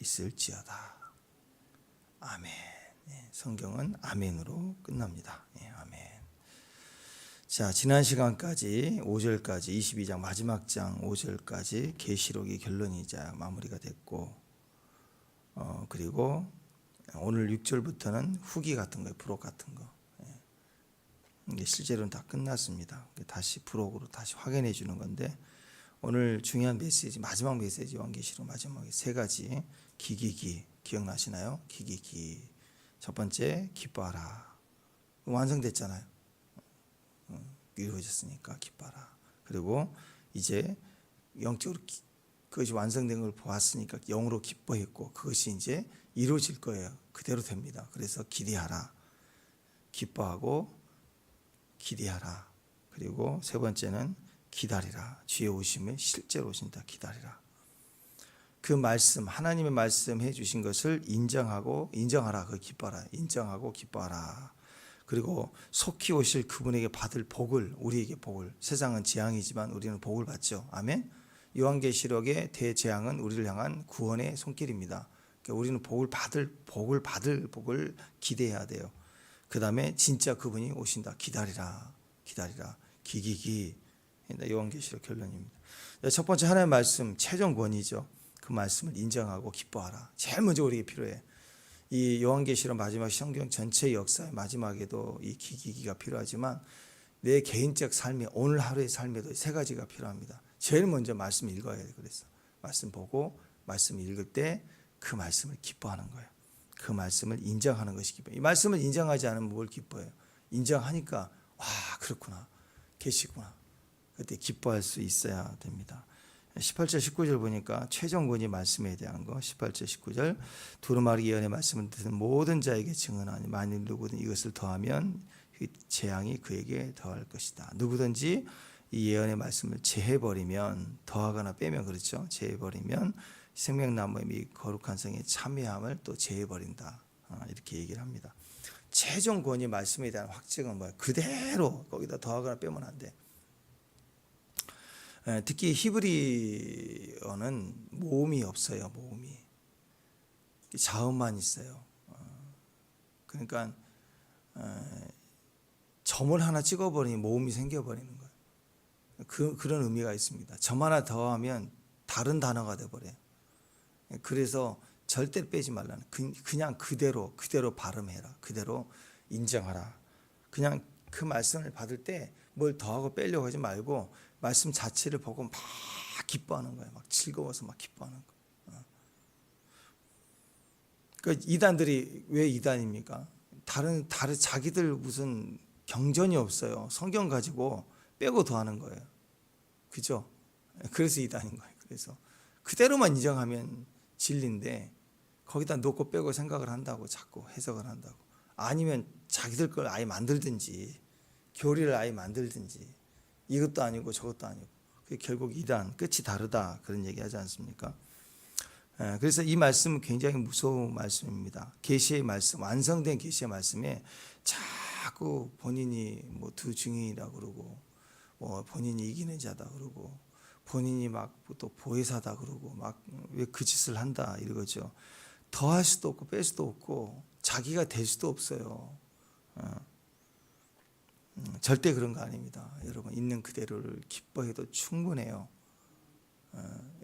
있을지어다. 아멘. 성경은 아멘으로 끝납니다. 아멘. 자, 지난 시간까지 5절까지 22장 마지막 장 5절까지 계시록의 결론이자 마무리가 됐고, 그리고 오늘 6절부터는 후기 같은 거예요. 부록 같은 거. 이게 실제로는 다 끝났습니다. 다시 부록으로 다시 확인해 주는 건데, 오늘 중요한 메시지, 마지막 메시지, 요한계시록 마지막에 세 가지 기기기 기억나시나요? 기기기. 첫 번째, 기뻐하라. 완성됐잖아요. 이루어졌으니까 기뻐하라. 그리고 이제 영적으로 그것이 완성된 걸 보았으니까 영으로 기뻐했고, 그것이 이제 이루어질 거예요. 그대로 됩니다. 그래서 기대하라. 기뻐하고 기대하라. 그리고 세 번째는 기다리라. 주의 오심에 실제로 오신다. 기다리라. 그 말씀, 하나님의 말씀 해주신 것을 인정하라. 그 기뻐하라. 인정하고 기뻐하라. 그리고 속히 오실 그분에게 받을 복을, 우리에게 복을, 세상은 재앙이지만 우리는 복을 받죠. 아멘. 요한계시록의 대재앙은 우리를 향한 구원의 손길입니다. 그러니까 우리는 복을 기대해야 돼요. 그 다음에 진짜 그분이 오신다. 기다리라. 기기기. 요한계시록 결론입니다. 첫 번째 하나님의 말씀, 최종 권위죠. 그 말씀을 인정하고 기뻐하라. 제일 먼저 우리에게 필요해. 이 요한계시록 마지막 성경 전체 역사의 마지막에도 이 기기기가 필요하지만, 내 개인적 삶에, 오늘 하루의 삶에도 세 가지가 필요합니다. 제일 먼저 말씀 읽어야 돼요. 그래서 말씀 보고 말씀 읽을 때 그 말씀을 기뻐하는 거예요. 그 말씀을 인정하는 것이 기뻐요. 이 말씀을 인정하지 않으면 뭘 기뻐해요? 인정하니까 와, 그렇구나, 계시구나. 그때 기뻐할 수 있어야 됩니다. 18절 19절 보니까 최종권이 말씀에 대한 거. 18절 19절 두루마리 예언의 말씀을 듣는 모든 자에게 증언하니 만일 누구든 이것을 더하면 재앙이 그에게 더할 것이다. 누구든지 이 예언의 말씀을 제해버리면, 더하거나 빼면, 그렇죠, 제해버리면 생명나무의 미 거룩한 성에 참여함을 또 제해버린다. 이렇게 얘기를 합니다. 최종 권위 말씀에 대한 확증은 뭐야? 그대로 거기다 더하거나 빼면 안 돼. 특히 히브리어는 모음이 없어요. 모음이 자음만 있어요. 그러니까 점을 하나 찍어버리니 모음이 생겨버리는 거예요. 그런 의미가 있습니다. 점 하나 더하면 다른 단어가 돼버려요. 그래서 절대 빼지 말라는, 그냥 그대로 발음해라. 그대로 인정하라. 그냥 그 말씀을 받을 때 뭘 더하고 빼려고 하지 말고 말씀 자체를 보고 막 기뻐하는 거예요. 막 즐거워서 막 기뻐하는 거예요. 그러니까 이단들이 왜 이단입니까? 다른 자기들 무슨 경전이 없어요. 성경 가지고 빼고 더하는 거예요. 그죠? 그래서 이단인 거예요. 그래서 그대로만 인정하면 진리인데, 거기다 놓고 빼고 생각을 한다고, 자꾸 해석을 한다고. 아니면 자기들 걸 아예 만들든지, 교리를 아예 만들든지, 이것도 아니고 저것도 아니고. 그게 결국 이단, 끝이 다르다, 그런 얘기 하지 않습니까? 그래서 이 말씀은 굉장히 무서운 말씀입니다. 계시의 말씀, 완성된 계시의 말씀에 자꾸 본인이 뭐 두 증인이라고 그러고, 본인이 이기는 자다 그러고, 본인이 막 또 보혜사다 그러고, 막 왜 그 짓을 한다 이러죠. 더할 수도 없고 뺄 수도 없고 자기가 될 수도 없어요. 절대 그런 거 아닙니다. 여러분, 있는 그대로를 기뻐해도 충분해요.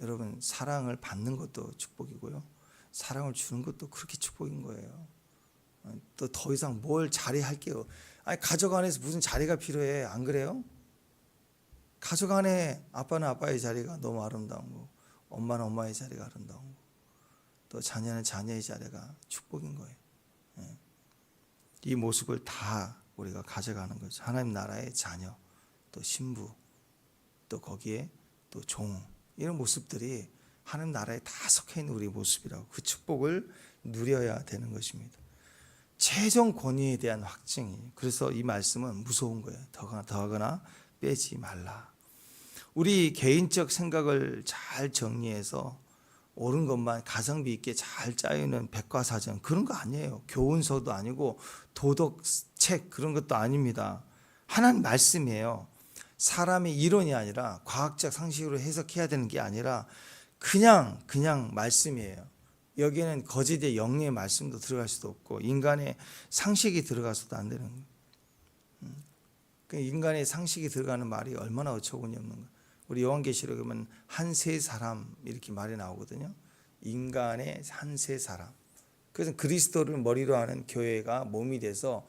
여러분, 사랑을 받는 것도 축복이고요, 사랑을 주는 것도 그렇게 축복인 거예요. 또 더 이상 뭘 잘해할게요. 아니, 가족 안에서 무슨 자리가 필요해? 안 그래요? 가족 안에 아빠는 아빠의 자리가 너무 아름다운 거, 엄마는 엄마의 자리가 아름다운 거, 또 자녀는 자녀의 자리가 축복인 거예요. 이 모습을 다 우리가 가져가는 거죠. 하나님 나라의 자녀, 또 신부, 또 거기에 또 종, 이런 모습들이 하나님 나라에 다 속해 있는 우리의 모습이라고, 그 축복을 누려야 되는 것입니다. 최종 권위에 대한 확증이, 그래서 이 말씀은 무서운 거예요. 더하거나 빼지 말라. 우리 개인적 생각을 잘 정리해서 옳은 것만 가성비 있게 잘 짜여있는 백과사전, 그런 거 아니에요. 교훈서도 아니고 도덕책, 그런 것도 아닙니다. 하나님 말씀이에요. 사람의 이론이 아니라 과학적 상식으로 해석해야 되는 게 아니라 그냥 말씀이에요. 여기에는 거짓의 영의 말씀도 들어갈 수도 없고 인간의 상식이 들어가서도 안 되는 거예요. 그 인간의 상식이 들어가는 말이 얼마나 어처구니 없는 거예요. 우리 요한계시록에 보면 한 세 사람 이렇게 말이 나오거든요. 인간의 한 세 사람. 그래서 그리스도를 머리로 하는 교회가 몸이 돼서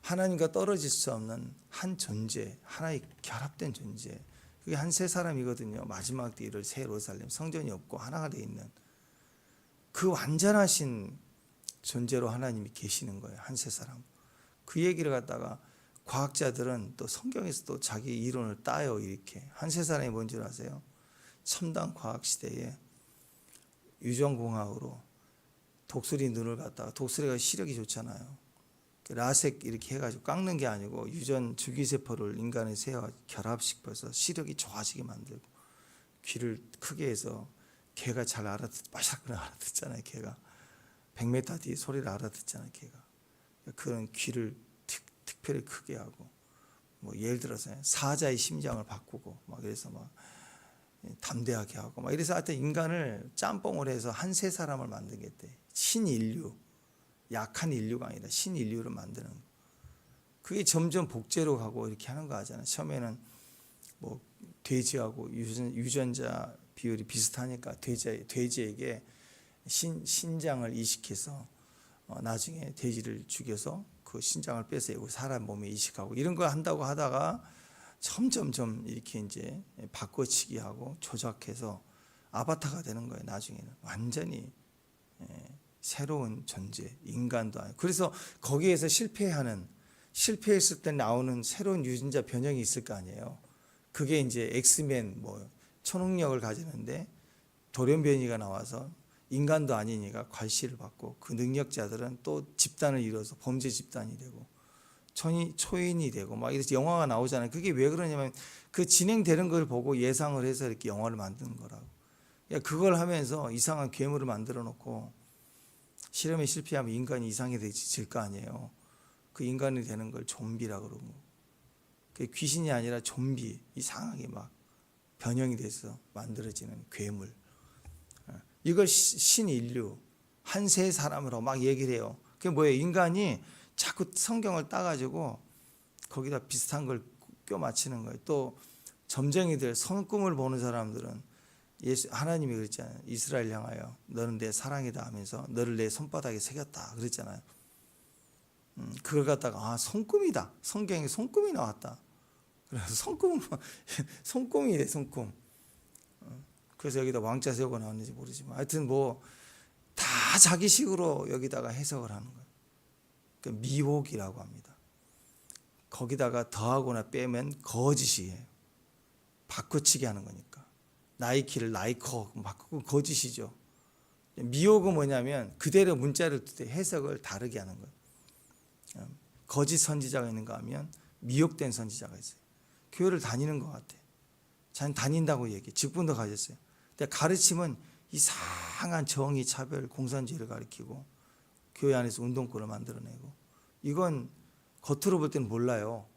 하나님과 떨어질 수 없는 한 존재, 하나의 결합된 존재. 그게 한 세 사람이거든요. 마지막 때 이룰 새 예루살렘, 성전이 없고 하나가 되어 있는 그 완전하신 존재로 하나님이 계시는 거예요. 한 세 사람. 그 얘기를 갖다가 과학자들은 또 성경에서 또 자기 이론을 따요. 이렇게 한 세 사람이 뭔지 아세요? 첨단 과학 시대에 유전공학으로 독수리 눈을 갖다가, 독수리가 시력이 좋잖아요. 라섹 이렇게 해가지고 깎는 게 아니고 유전 줄기세포를 인간의 새와 결합시켜서 시력이 좋아지게 만들고, 귀를 크게 해서 개가 잘 바삭 알아듣잖아요. 개가 100m 뒤에 소리를 알아듣잖아요. 개가. 그런 귀를 특별히 크게 하고, 뭐 예를 들어서 사자의 심장을 바꾸고 막 그래서 막 담대하게 하고 막 이래서 하여튼 인간을 짬뽕을 해서 한 세 사람을 만들겠대. 신인류, 약한 인류가 아니라 신인류를 만드는 거. 그게 점점 복제로 가고 이렇게 하는 거 하잖아요. 처음에는 뭐 돼지하고 유전자 비율이 비슷하니까 돼지에게 신장을 이식해서 나중에 돼지를 죽여서 그 신장을 빼서 사람 몸에 이식하고 이런 거 한다고 하다가 점점점 이렇게 이제 바꿔치기 하고 조작해서 아바타가 되는 거예요. 나중에는 완전히 새로운 존재, 인간도 아니고. 그래서 거기에서 실패했을 때 나오는 새로운 유전자 변형이 있을 거 아니에요. 그게 이제 엑스맨 뭐 초능력을 가지는데 돌연변이가 나와서 인간도 아니니까 괄시를 받고, 그 능력자들은 또 집단을 이뤄서 범죄 집단이 되고 초인이 되고 막 이래서 영화가 나오잖아요. 그게 왜 그러냐면 그 진행되는 걸 보고 예상을 해서 이렇게 영화를 만드는 거라고. 그걸 하면서 이상한 괴물을 만들어 놓고 실험에 실패하면 인간이 이상해질 거 아니에요. 그 인간이 되는 걸 좀비라고 그러고, 그 귀신이 아니라 좀비, 이상하게 막 변형이 돼서 만들어지는 괴물. 이걸 신인류, 한 세 사람으로 막 얘기를 해요. 그게 뭐예요? 인간이 자꾸 성경을 따가지고 거기다 비슷한 걸 껴 맞추는 거예요. 또 점쟁이들, 손금을 보는 사람들은 하나님이 그랬잖아요. 이스라엘 향하여 너는 내 사랑이다 하면서 너를 내 손바닥에 새겼다 그랬잖아요. 그걸 갖다가 손금이다. 성경에 손금이 나왔다. 그래서 손금이래, 손금. 그래서 여기다 왕자 세우고 나왔는지 모르지만 하여튼 뭐 다 자기식으로 여기다가 해석을 하는 거예요. 그러니까 미혹이라고 합니다. 거기다가 더하거나 빼면 거짓이에요. 바꿔치기 하는 거니까. 나이키를 나이커 바꾸고 거짓이죠. 미혹은 뭐냐면 그대로 문자를 해석을 다르게 하는 거예요. 거짓 선지자가 있는가 하면 미혹된 선지자가 있어요. 교회를 다니는 것 같아. 자기는 다닌다고 얘기해. 직분도 가졌어요. 근데 가르침은 이상한 정의, 차별, 공산주의를 가르치고 교회 안에서 운동권을 만들어내고, 이건 겉으로 볼 때는 몰라요.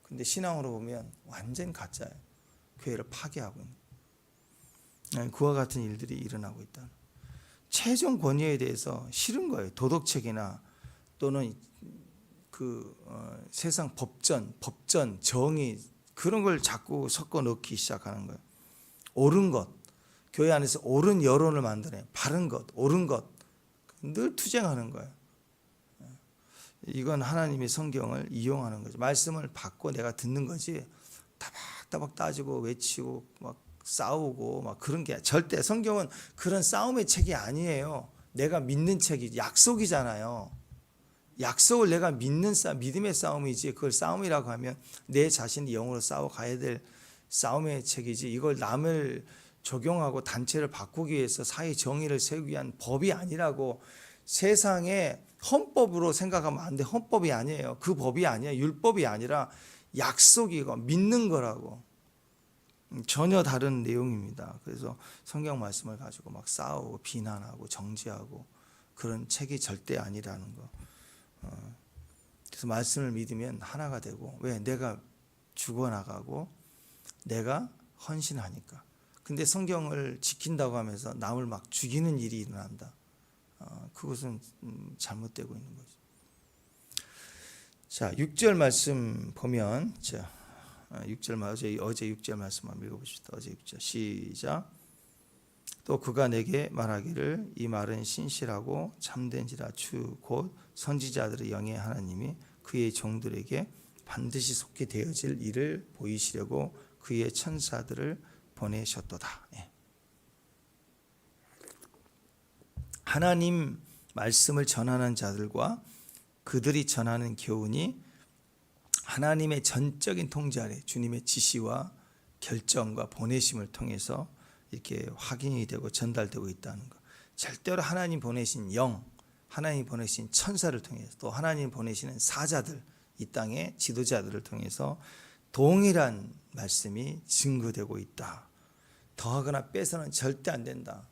근데 신앙으로 보면 완전 가짜예요. 교회를 파괴하고 있는. 그와 같은 일들이 일어나고 있다. 최종 권위에 대해서 싫은 거예요. 도덕책이나 또는 세상 법전, 정의, 그런 걸 자꾸 섞어 넣기 시작하는 거예요. 옳은 것, 교회 안에서 옳은 여론을 만드네. 바른 것, 옳은 것, 늘 투쟁하는 거예요. 이건 하나님의 성경을 이용하는 거죠. 말씀을 받고 내가 듣는 거지 따박따박 따지고 외치고 막 싸우고 막 그런 게 절대, 성경은 그런 싸움의 책이 아니에요. 내가 믿는 책이 약속이잖아요. 약속을 내가 믿는 믿음의 싸움이지, 그걸 싸움이라고 하면 내 자신이 영으로 싸워가야 될 싸움의 책이지, 이걸 남을 적용하고 단체를 바꾸기 위해서 사회 정의를 세우기 위한 법이 아니라고. 세상에 헌법으로 생각하면 안 돼. 헌법이 아니에요. 그 법이 아니에요. 율법이 아니라 약속이고 믿는 거라고. 전혀 다른 내용입니다. 그래서 성경 말씀을 가지고 막 싸우고 비난하고 정죄하고 그런 책이 절대 아니라는 거. 그래서 말씀을 믿으면 하나가 되고, 왜? 내가 죽어나가고 내가 헌신하니까. 근데 성경을 지킨다고 하면서 남을 막 죽이는 일이 일어난다. 그것은 잘못되고 있는 거죠. 자, 6절 말씀 보면, 자, 6절 어제 6절 말씀 한번 읽어보십시다. 어제 6절 시작. 또 그가 내게 말하기를 이 말은 신실하고 참된지라 주 곧 선지자들의 영의 하나님이 그의 종들에게 반드시 속히 되어질 일을 보이시려고 그의 천사들을 보내셨도다. 하나님 말씀을 전하는 자들과 그들이 전하는 교훈이 하나님의 전적인 통제 아래 주님의 지시와 결정과 보내심을 통해서 이렇게 확인이 되고 전달되고 있다는 것. 절대로 하나님 보내신 영, 하나님 보내신 천사를 통해서 또 하나님 보내시는 사자들, 이 땅의 지도자들을 통해서 동일한 말씀이 증거되고 있다. 더하거나 빼서는 절대 안 된다.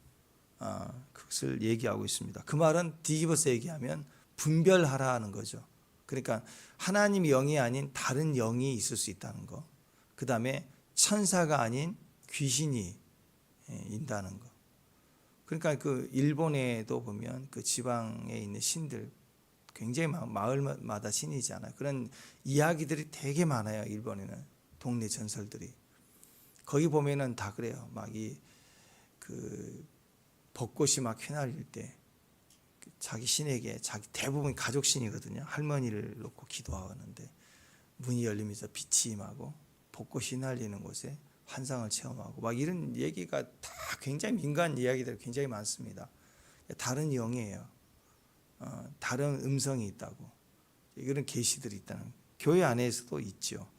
그것을 얘기하고 있습니다. 그 말은 뒤집어서 얘기하면 분별하라는 거죠. 그러니까 하나님 영이 아닌 다른 영이 있을 수 있다는 거. 그 다음에 천사가 아닌 귀신이 인다는 거. 그러니까 그 일본에도 보면 그 지방에 있는 신들 굉장히 마을마다 신이잖아요. 그런 이야기들이 되게 많아요. 일본에는 동네 전설들이. 거기 보면은 다 그래요. 막 그 벚꽃이 막 휘날릴 때 자기 신에게 자기 대부분 가족 신이거든요. 할머니를 놓고 기도하는데 문이 열리면서 빛이 임하고 벚꽃이 휘날리는 곳에 환상을 체험하고 막 이런 얘기가 다 굉장히 민간 이야기들이 굉장히 많습니다. 다른 영이에요. 다른 음성이 있다고. 이런 계시들이 있다는 교회 안에서도 있죠.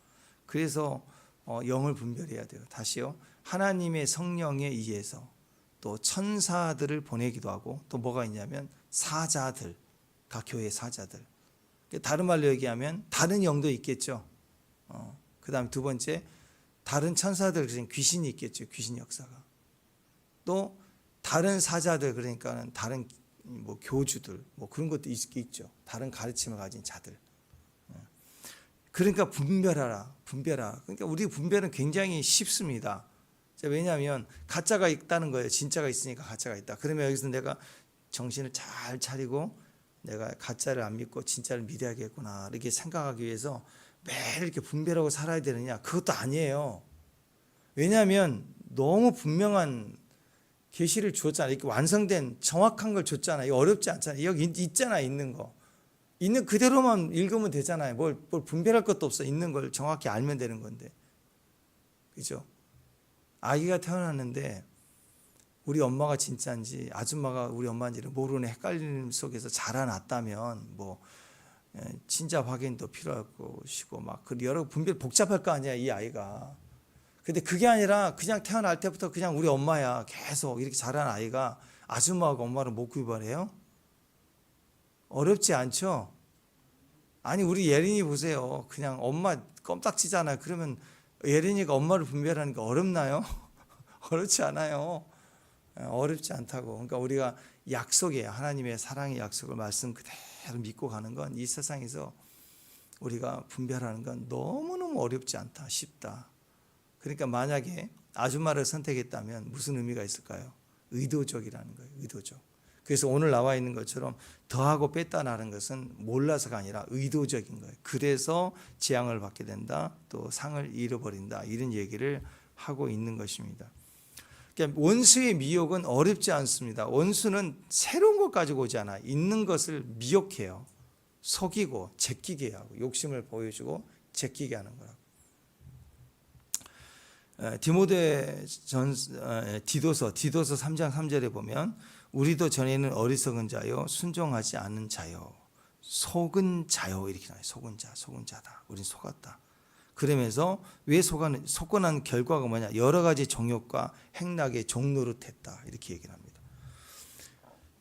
그래서 영을 분별해야 돼요. 다시요. 하나님의 성령에 의해서 또 천사들을 보내기도 하고 또 뭐가 있냐면 사자들, 각 교회 사자들. 다른 말로 얘기하면 다른 영도 있겠죠. 그 다음에 두 번째 다른 천사들, 그러니까 귀신이 있겠죠. 귀신 역사가. 또 다른 사자들, 그러니까는 다른 뭐 교주들, 뭐 그런 것도 있죠. 다른 가르침을 가진 자들. 그러니까 분별하라. 그러니까 우리 분별은 굉장히 쉽습니다. 왜냐하면 가짜가 있다는 거예요. 진짜가 있으니까 가짜가 있다. 그러면 여기서 내가 정신을 잘 차리고 내가 가짜를 안 믿고 진짜를 믿어야겠구나 이렇게 생각하기 위해서 매일 이렇게 분별하고 살아야 되느냐? 그것도 아니에요. 왜냐하면 너무 분명한 계시를 주었잖아요. 이렇게 완성된 정확한 걸 줬잖아요. 어렵지 않잖아요. 여기 있잖아요. 있는 거. 있는 그대로만 읽으면 되잖아요. 뭘 분별할 것도 없어. 있는 걸 정확히 알면 되는 건데. 그죠? 아기가 태어났는데 우리 엄마가 진짜인지 아줌마가 우리 엄마인지를 모르는 헷갈림 속에서 자라났다면 뭐 진짜 확인도 필요할 것이고 막 그 여러 분별 복잡할 거 아니야 이 아이가. 근데 그게 아니라 그냥 태어날 때부터 그냥 우리 엄마야 계속 이렇게 자란 아이가 아줌마하고 엄마를 못 구별해요? 어렵지 않죠? 아니 우리 예린이 보세요. 그냥 엄마 껌딱지잖아요. 그러면 예린이가 엄마를 분별하는 게 어렵나요? 어렵지 않아요. 어렵지 않다고. 그러니까 우리가 약속이에요. 하나님의 사랑의 약속을 말씀 그대로 믿고 가는 건 이 세상에서 우리가 분별하는 건 너무너무 어렵지 않다. 쉽다. 그러니까 만약에 아줌마를 선택했다면 무슨 의미가 있을까요? 의도적이라는 거예요. 의도적. 그래서 오늘 나와 있는 것처럼 더하고 뺐다라는 것은 몰라서가 아니라 의도적인 거예요. 그래서 재앙을 받게 된다. 또 상을 잃어버린다. 이런 얘기를 하고 있는 것입니다. 그러니까 원수의 미혹은 어렵지 않습니다. 원수는 새로운 것 가지고 오지 않아. 있는 것을 미혹해요. 속이고 제끼게 하고 욕심을 보여주고 제끼게 하는 거라고. 디도서 3장 3절에 보면 우리도 전에는 어리석은 자요 순종하지 않는 자요 속은 자요 이렇게 나와요. 속은 자다. 우린 속았다. 그러면서 왜 속고 난 결과가 뭐냐? 여러 가지 정욕과 행락의 종노릇했다. 이렇게 얘기를 합니다.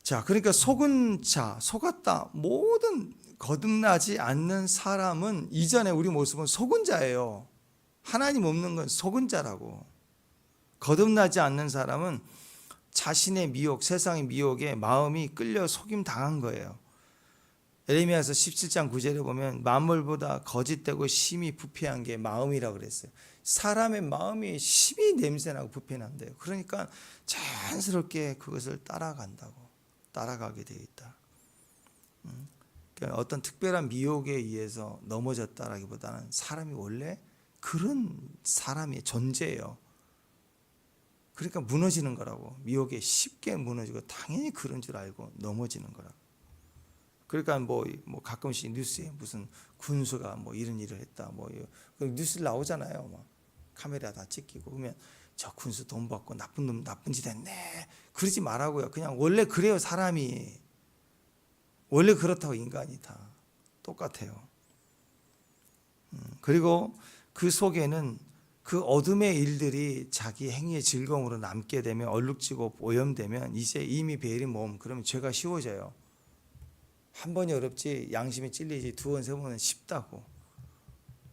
자, 그러니까 속은 자, 속았다. 모든 거듭나지 않는 사람은 이전에 우리 모습은 속은 자예요. 하나님 없는 건 속은 자라고. 거듭나지 않는 사람은 자신의 미혹, 세상의 미혹에 마음이 끌려 속임 당한 거예요. 에레미야서 17장 9절에 보면 만물보다 거짓되고 심히 부패한 게 마음이라고 그랬어요. 사람의 마음이 심히 냄새나고 부패난대요. 그러니까 자연스럽게 그것을 따라간다고. 따라가게 되어 있다. 그러니까 어떤 특별한 미혹에 의해서 넘어졌다라기보다는 사람이 원래 그런 사람의 존재예요. 그러니까 무너지는 거라고. 미혹에 쉽게 무너지고 당연히 그런 줄 알고 넘어지는 거라고. 그러니까 뭐 가끔씩 뉴스에 무슨 군수가 뭐 이런 일을 했다 뭐 뉴스 나오잖아요. 뭐 카메라 다 찍히고. 그러면 저 군수 돈 받고 나쁜 놈 나쁜 짓 했네. 그러지 말라고요. 그냥 원래 그래요. 사람이 원래 그렇다고. 인간이 다 똑같아요. 그리고 그 속에는 그 어둠의 일들이 자기 행위의 즐거움으로 남게 되면, 얼룩지고 오염되면 이제 이미 베일이 몸, 그러면 죄가 쉬워져요. 한 번이 어렵지 양심이 찔리지 두 번, 세 번은 쉽다고,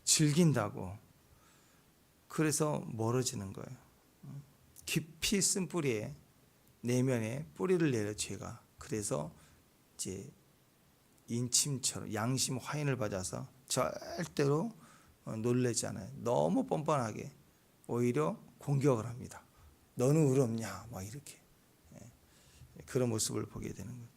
즐긴다고. 그래서 멀어지는 거예요. 깊이 쓴 뿌리에, 내면에 뿌리를 내려 죄가. 그래서 이제 인침처럼 양심 화인을 받아서 절대로 놀라지 않아요. 너무 뻔뻔하게 오히려 공격을 합니다. 너는 의롭냐 막 이렇게. 그런 모습을 보게 되는 거예요.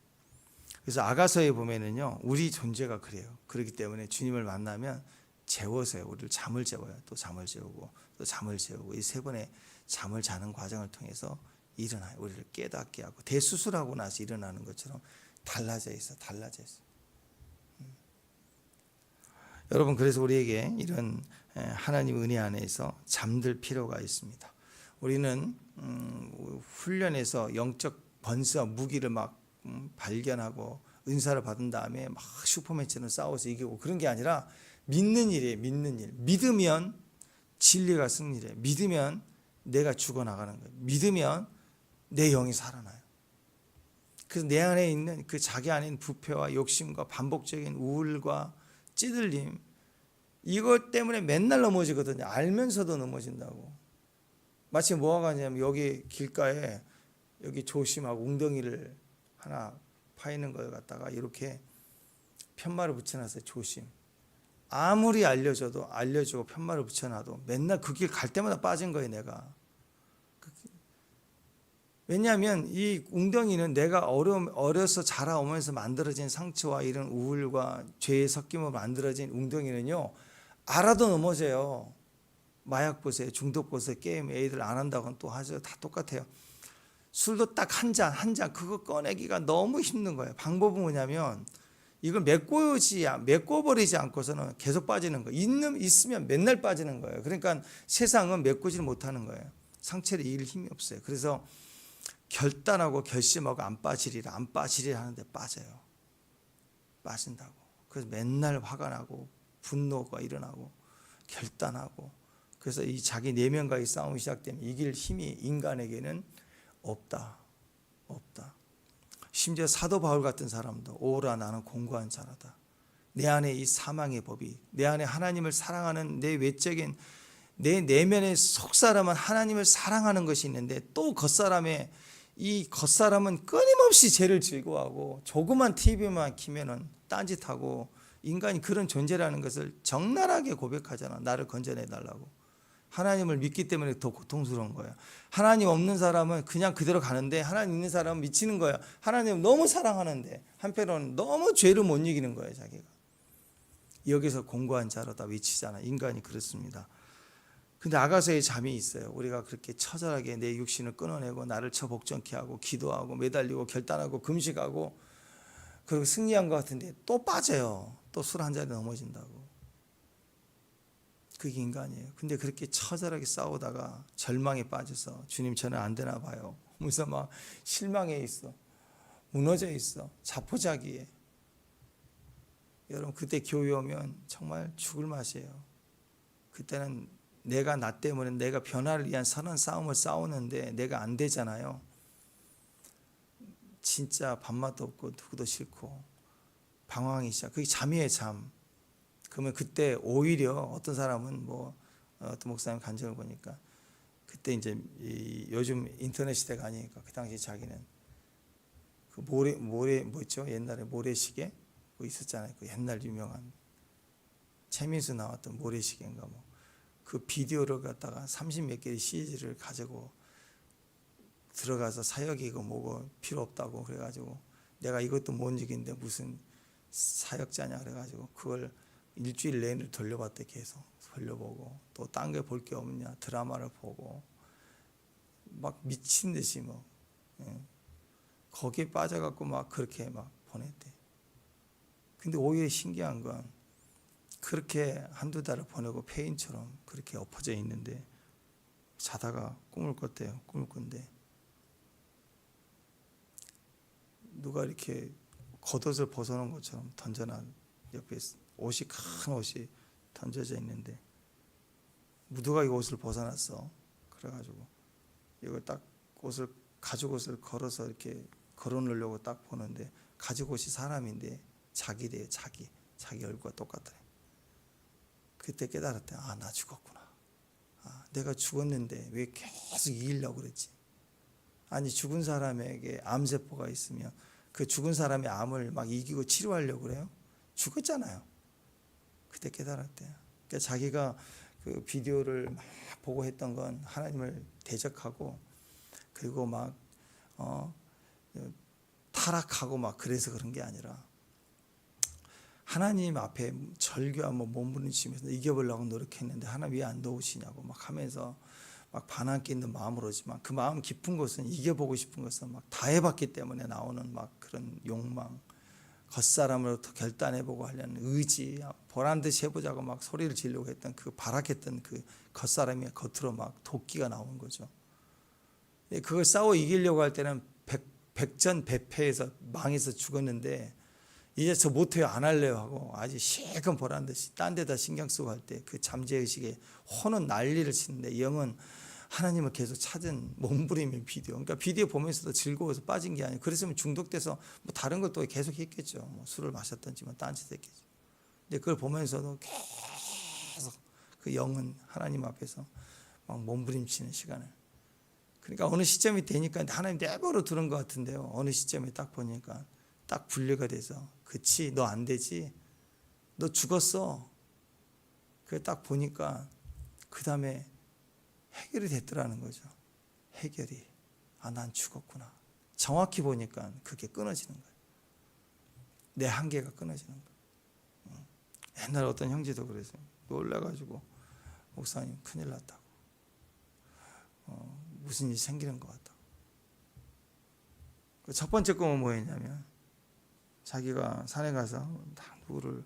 그래서 아가서에 보면은요, 우리 존재가 그래요. 그렇기 때문에 주님을 만나면 재워서요, 우리를 잠을 재워요. 또 잠을 재우고 또 잠을 재우고, 이 세 번의 잠을 자는 과정을 통해서 일어나요. 우리를 깨닫게 하고, 대수술하고 나서 일어나는 것처럼 달라져 있어. 여러분, 그래서 우리에게 이런 하나님 은혜 안에서 잠들 필요가 있습니다. 우리는 훈련에서 영적 번스와 무기를 막 발견하고 은사를 받은 다음에 막 슈퍼맨처럼 싸워서 이기고 그런 게 아니라 믿는 일이에요. 믿는 일. 믿으면 진리가 승리해요. 믿으면 내가 죽어나가는 거예요. 믿으면 내 영이 살아나요. 그래서 내 안에 있는 그 자기 안에 있는 부패와 욕심과 반복적인 우울과 찌들림, 이것 때문에 맨날 넘어지거든요. 알면서도 넘어진다고. 마치 뭐가 가냐면 여기 길가에 여기 조심하고 웅덩이를 하나 파이는 걸 갖다가 이렇게 편말을 붙여놨어요. 조심. 아무리 알려주고 편말을 붙여놔도 맨날 그 길 갈 때마다 빠진 거예요. 내가. 왜냐하면 이 웅덩이는 내가 어려서 자라오면서 만들어진 상처와 이런 우울과 죄의 섞임으로 만들어진 웅덩이는요, 알아도 넘어져요. 마약 보세요. 중독 보세요. 게임 애들 안 한다고는 또 하죠. 다 똑같아요. 술도 딱 한 잔 그거 꺼내기가 너무 힘든 거예요. 방법은 뭐냐면 이걸 메꿔버리지 않고서는 계속 빠지는 거예요. 있으면 맨날 빠지는 거예요. 그러니까 세상은 메꾸지를 못하는 거예요. 상처를 이길 힘이 없어요. 그래서 결단하고 결심하고 안 빠지리라 하는데 빠져요. 빠진다고. 그래서 맨날 화가 나고 분노가 일어나고 결단하고, 그래서 이 자기 내면과의 싸움이 시작되면 이길 힘이 인간에게는 없다. 심지어 사도 바울 같은 사람도 오라 나는 공고한 자라다. 내 안에 이 사망의 법이, 내 안에 하나님을 사랑하는 내 외적인 내 내면의 속사람은 하나님을 사랑하는 것이 있는데, 또 이 겉사람은 끊임없이 죄를 즐거워하고 조그만 TV만 키면은 딴짓하고, 인간이 그런 존재라는 것을 적나라하게 고백하잖아. 나를 건져내 달라고. 하나님을 믿기 때문에 더 고통스러운 거야. 하나님 없는 사람은 그냥 그대로 가는데, 하나님 있는 사람은 미치는 거야. 하나님을 너무 사랑하는데 한편으로는 너무 죄를 못 이기는 거야, 자기가. 여기서 공고한 자로다 외치잖아. 인간이 그렇습니다. 근데 아가서의 잠이 있어요. 우리가 그렇게 처절하게 내 육신을 끊어내고 나를 처복종케 하고 기도하고 매달리고 결단하고 금식하고 그리고 승리한 것 같은데 또 빠져요. 또 술 한 잔에 넘어진다고. 그게 인간이에요. 근데 그렇게 처절하게 싸우다가 절망에 빠져서 주님 저는 안 되나 봐요. 그래서 막 실망해 있어. 무너져 있어. 자포자기해. 여러분, 그때 교회 오면 정말 죽을 맛이에요. 그때는 내가 나 때문에 내가 변화를 위한 선한 싸움을 싸우는데 내가 안 되잖아요. 진짜 밥맛도 없고 누구도 싫고 방황이 시작. 그게 잠이에요, 잠. 그러면 그때 오히려 어떤 사람은 어떤 목사님 간증을 보니까 그때 이제 요즘 인터넷 시대가 아니니까 그 당시 자기는 그 모래 뭐 있죠? 옛날에 모래시계 뭐 있었잖아요. 그 옛날 유명한 최민수 나왔던 모래시계인가 그 비디오를 갖다가 30몇 개의 CD를 가지고 들어가서 사역이고 뭐고 필요 없다고 그래가지고 내가 이것도 못 이기는데 무슨 사역자냐 그래가지고 그걸 일주일 내내 돌려봤대. 계속 돌려보고 또 딴 게 볼 게 없냐 드라마를 보고 막 미친 듯이 뭐 거기에 빠져갖고 막 그렇게 막 보냈대. 근데 오히려 신기한 건 그렇게 한두 달을 보내고 폐인처럼 그렇게 엎어져 있는데 자다가 꿈을 꿨대요. 꿈을 꾼데 누가 이렇게 겉옷을 벗어놓은 것처럼 던져놔. 옆에 옷이 큰 옷이 던져져 있는데 누가 이 옷을 벗어놨어. 그래가지고 이걸 딱 옷을 가죽 옷을 걸어서 이렇게 걸어놓으려고 딱 보는데 가죽 옷이 사람인데 자기래요. 자기 얼굴과 똑같더래. 그때 깨달았대. 아, 나 죽었구나. 아, 내가 죽었는데 왜 계속 이기려고 그랬지. 아니 죽은 사람에게 암세포가 있으면 그 죽은 사람의 암을 막 이기고 치료하려고 그래요? 죽었잖아요. 그때 깨달았대요. 그러니까 자기가 그 비디오를 막 보고 했던 건 하나님을 대적하고 그리고 막 타락하고 막 그래서 그런 게 아니라 하나님 앞에 절규하고 몸부림치면서 이겨보려고 노력했는데 하나님 왜 안 도우시냐고 막 하면서 막 반항기 있는 마음으로지만 그 마음 깊은 것은 이겨보고 싶은 것은 막 다 해봤기 때문에 나오는 막 그런 욕망, 겉사람으로부터 결단해보고 하려는 의지, 보란듯이 해보자고 막 소리를 지르려고 했던 그 발악했던 그 겉사람이 겉으로 막 도끼가 나오는 거죠. 그걸 싸워 이기려고 할 때는 백전백패해서 망해서 죽었는데 이제 저 못해요 안 할래요 하고 아주 실컷 보란듯이 딴 데다 신경 쓰고 할 때 그 잠재의식에 혼은 난리를 치는데 영은 하나님을 계속 찾은 몸부림의 비디오. 그러니까 비디오 보면서도 즐거워서 빠진 게 아니에요. 그랬으면 중독돼서 뭐 다른 것도 계속 했겠죠. 뭐 술을 마셨든지 뭐 딴짓 했겠죠. 근데 그걸 보면서도 계속 그 영은 하나님 앞에서 막 몸부림치는 시간을. 그러니까 어느 시점이 되니까 하나님 내버려 두는 것 같은데요. 어느 시점에 딱 보니까 딱 분류가 돼서 그치 너 안 되지 너 죽었어. 그래 딱 보니까 그 다음에 해결이 됐더라는 거죠. 해결이 아 난 죽었구나. 정확히 보니까 그게 끊어지는 거예요. 내 한계가 끊어지는 거예요. 옛날 어떤 형제도 그랬어요. 놀라가지고 목사님 큰일 났다고 무슨 일이 생기는 것 같다고. 첫 번째 꿈은 뭐였냐면 자기가 산에 가서 누구를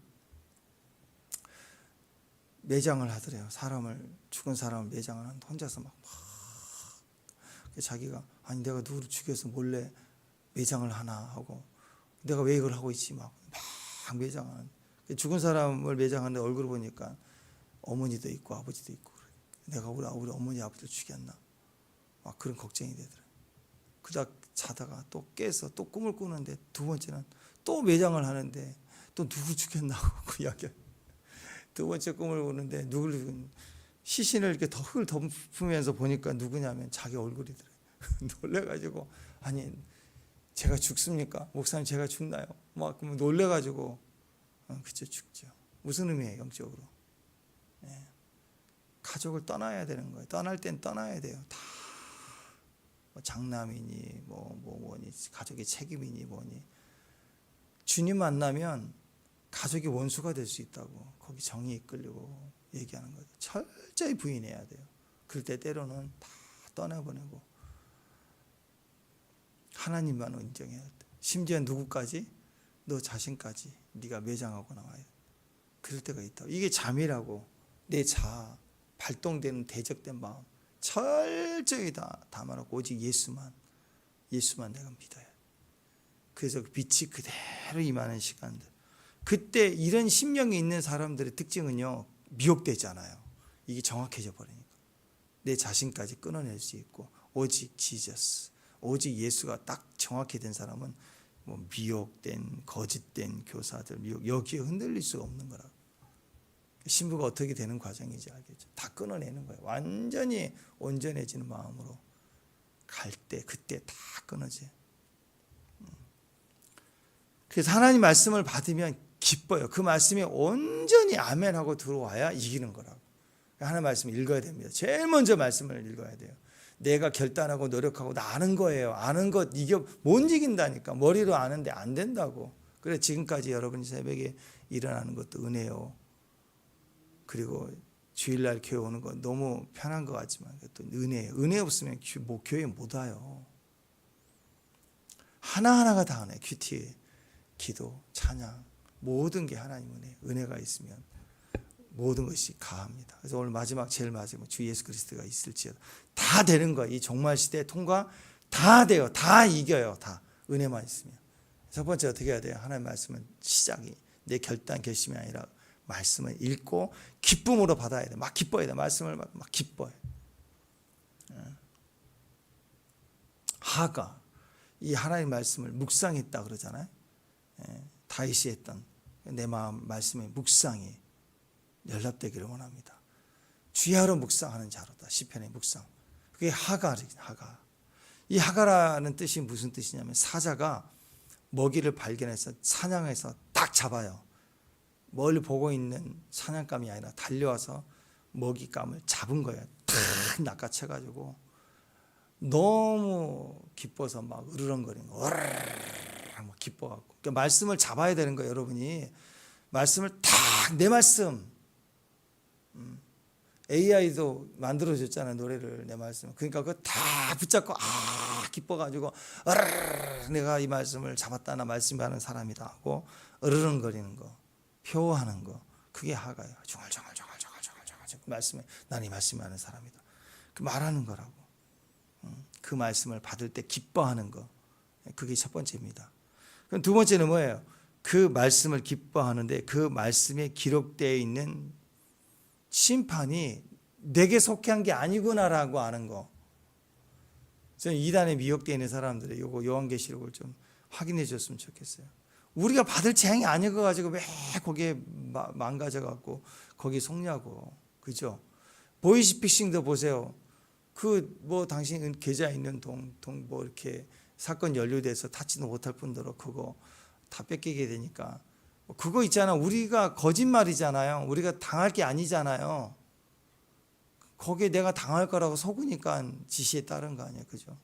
매장을 하더래요. 죽은 사람을 매장을 하는데 혼자서 막 자기가 아니 내가 누구를 죽여서 몰래 매장을 하나 하고 내가 왜 이걸 하고 있지 막 매장하는. 죽은 사람을 매장하는데 얼굴을 보니까 어머니도 있고 아버지도 있고 내가 우리 어머니 아버지를 죽였나 막 그런 걱정이 되더라고요. 그러다 자다가 또 깨서 또 꿈을 꾸는데 두 번째는 또 매장을 하는데 또 누구 죽였나고 그 이야기. 두 번째 꿈을 꾸는데 누구를 시신을 이렇게 흙을 덮으면서 보니까 누구냐면 자기 얼굴이더래요. 놀래가지고 아니 제가 죽습니까? 목사님 제가 죽나요? 막 놀래가지고 그쵸 죽죠. 무슨 의미예요 영적으로? 네. 가족을 떠나야 되는 거예요. 떠날 땐 떠나야 돼요. 다 뭐 장남이니 뭐니 가족의 책임이니 뭐니 주님 만나면 가족이 원수가 될 수 있다고 거기 정이 이끌리고 얘기하는 거죠. 철저히 부인해야 돼요. 그럴 때 때로는 다 떠나보내고 하나님만 인정해야 돼. 심지어 누구까지? 너 자신까지 네가 매장하고 나와요. 그럴 때가 있다고. 이게 잠이라고. 내 자아 발동되는 대적된 마음 철저히 다 담아놓고 오직 예수만 내가 믿어야 돼. 그래서 빛이 그대로 임하는 시간들. 그때 이런 심령이 있는 사람들의 특징은요 미혹되잖아요. 이게 정확해져 버리니까 내 자신까지 끊어낼 수 있고 오직 지저스 오직 예수가 딱 정확히 된 사람은 뭐 미혹된 거짓된 교사들 여기에 흔들릴 수가 없는 거라고. 신부가 어떻게 되는 과정인지 알겠죠. 다 끊어내는 거예요. 완전히 온전해지는 마음으로 갈 때 그때 다 끊어져요. 그래서 하나님 말씀을 받으면 기뻐요. 그 말씀이 온전히 아멘하고 들어와야 이기는 거라고. 하나님 말씀을 읽어야 됩니다. 제일 먼저 말씀을 읽어야 돼요. 내가 결단하고 노력하고 나 아는 거예요. 아는 것 못 이긴다니까. 머리로 아는데 안 된다고. 그래 지금까지 여러분이 새벽에 일어나는 것도 은혜요. 그리고 주일날 교회 오는 건 너무 편한 것 같지만 또 은혜예요. 은혜 없으면 교회 못 와요. 하나하나가 다 은혜. 큐티, 기도, 찬양 모든 게 하나님 은혜가 있으면 모든 것이 가합니다. 그래서 오늘 제일 마지막 주 예수 그리스도가 있을지어다 다 되는 거예요. 이 종말 시대 통과 다 돼요. 다 이겨요. 다 은혜만 있으면. 첫 번째 어떻게 해야 돼요? 하나님 말씀은 시작이 내 결단 결심이 아니라 말씀을 읽고 기쁨으로 받아야 돼. 막 기뻐야 돼. 말씀을 막 기뻐해. 하가 이 하나님 말씀을 묵상했다 그러잖아요. 다윗이 했던 내 마음 말씀의 묵상이 연락되기를 원합니다. 주야로 묵상하는 자로다. 시편의 묵상. 그게 하가. 이 하가라는 뜻이 무슨 뜻이냐면 사자가 먹이를 발견해서 사냥해서 딱 잡아요. 멀리 보고 있는 사냥감이 아니라 달려와서 먹이감을 잡은 거예요. 탁 낚아채가지고 너무 기뻐서 막 으르렁거리는 거. 막 기뻐갖고. 그러니까 말씀을 잡아야 되는 거예요, 여러분이. 말씀을 탁 내 말씀. AI도 만들어줬잖아요, 노래를 내 말씀. 그러니까 그거 다 붙잡고 기뻐가지고 내가 이 말씀을 잡았다. 나 말씀하는 사람이다 하고 으르렁거리는 거, 표하는 거. 그게 하가예요. 중얼중얼 말씀에 난 이 말씀하는 사람이다. 그 말하는 거라고. 그 말씀을 받을 때 기뻐하는 거. 그게 첫 번째입니다. 그럼 두 번째는 뭐예요? 그 말씀을 기뻐하는데 그 말씀에 기록되어 있는 심판이 내게 속한 게 아니구나라고 아는 거. 저는 이단에 미혹되어 있는 사람들이 요거 요한계시록을 좀 확인해 줬으면 좋겠어요. 우리가 받을 재앙이 아닌 거 가지고 왜 거기에 망가져 갖고 거기 속냐고. 그죠? 보이스피싱도 보세요. 그 뭐 당신 계좌 있는 돈 뭐 이렇게 사건 연루돼서 타지도 못할 뿐더러 그거 다 뺏기게 되니까 그거 있잖아. 우리가 거짓말이잖아요. 우리가 당할 게 아니잖아요. 거기에 내가 당할 거라고 속으니까 지시에 따른 거 아니에요. 그죠?